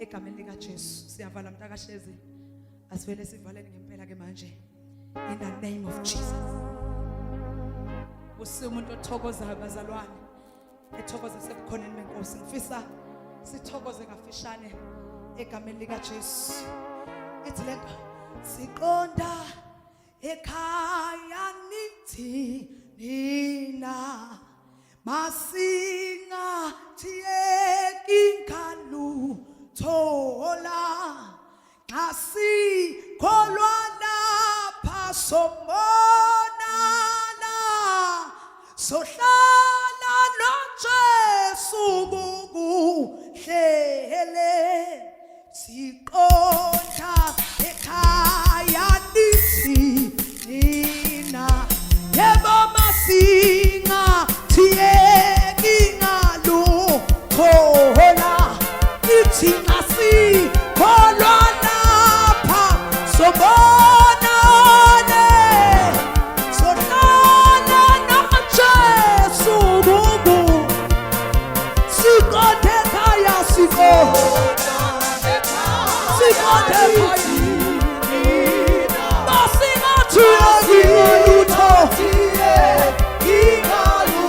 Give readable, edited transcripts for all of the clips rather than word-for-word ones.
egameni lika Jesu siyavala mntakahlezi asivele sivaleni ngempela ke manje in the name of Jesus. Usumuntu othokozayo bazalwane ethokoza sebukhoneni benkosi ngifisa sithokoze kafishane egameni lika Jesu. Ithi lento Siqonda ekhaya nithini na masinga tiyeki kalu thola kasi kolwana pasomona sohlala no Jesu kuhlele Siqonda ekhaya nithini na yebo masinga tiyeki ngalu thola ithi ngasi kolwana pha sobonane sohlala no Jesu Siqonda ekhaya Siqonda masinga tiyeki ngalu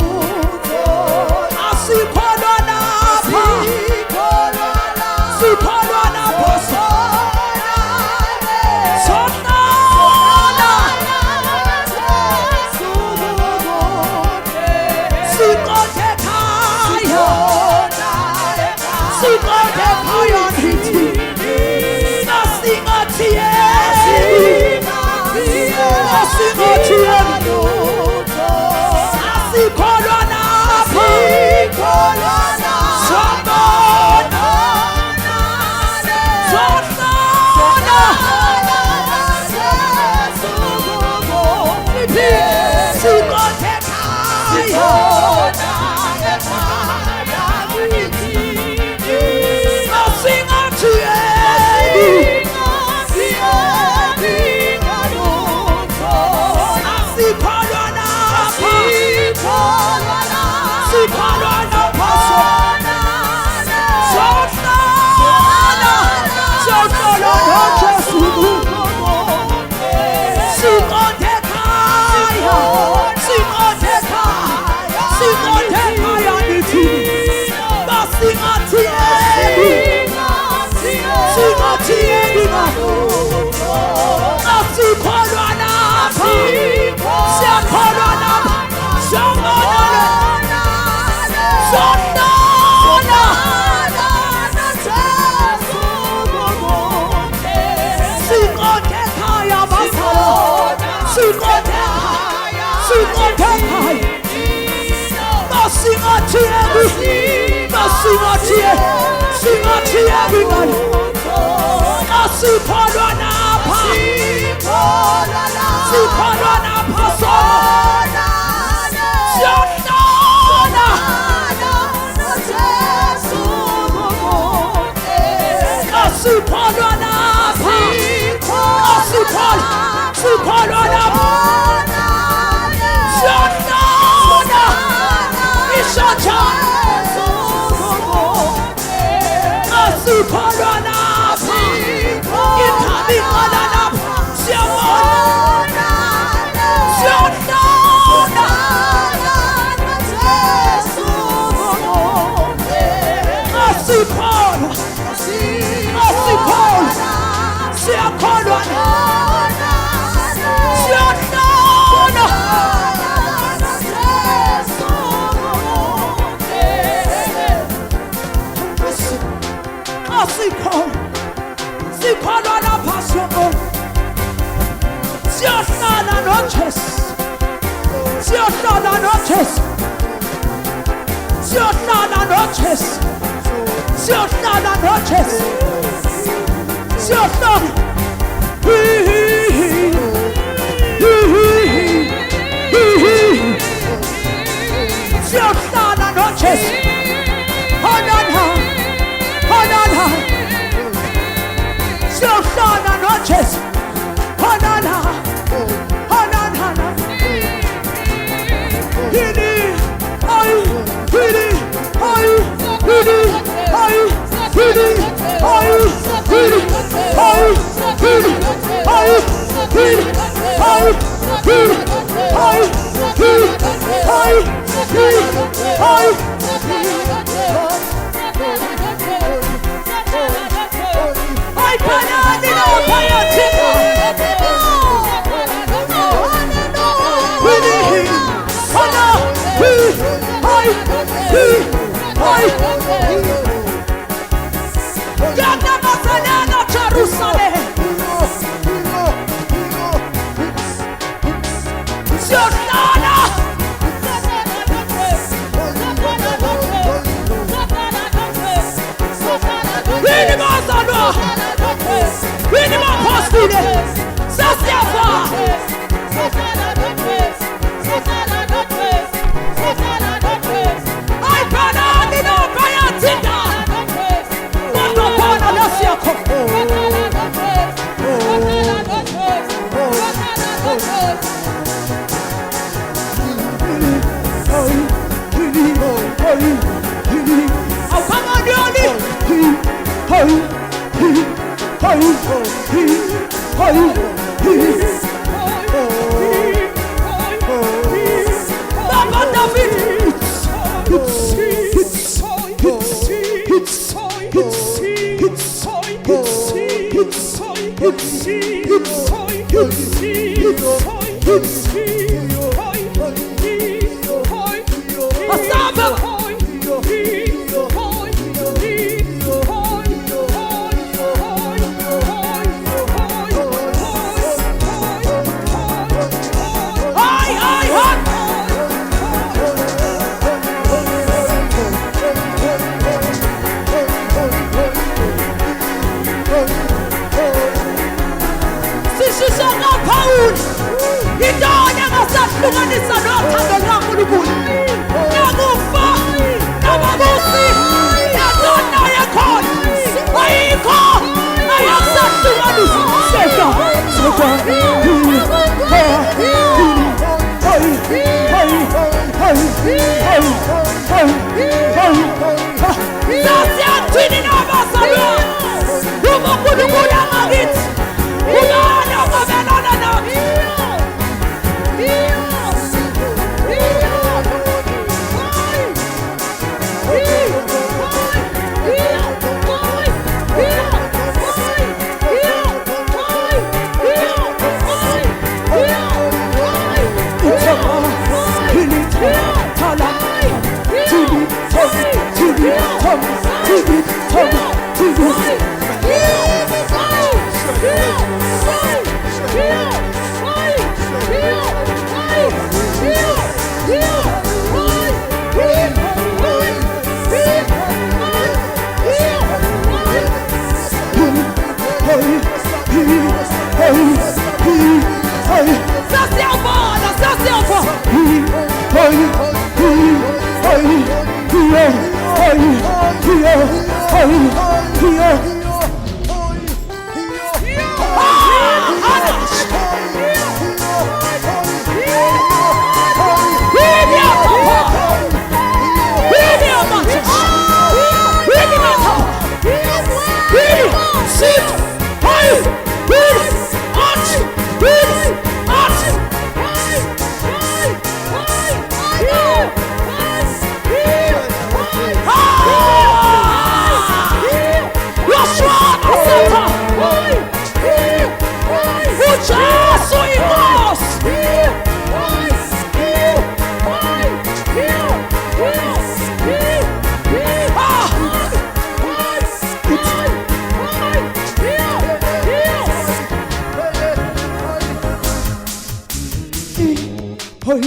Hey! Jerusalem. Siqonda. Vini mazalwa. Vini mapostile. Sasiafa. Ay pana nino kaya tinda. Moto pana nasiako. Oh, come on, Yoni. Baba David. Lunganisa nothando lwaNkulunkulu nakufa nababusi nadona yakhona ayikho ayakusahlukanisa seka sasiyathini nabazalwa uNkulunkulu angakithi ubani ongabelana nathi. Hoy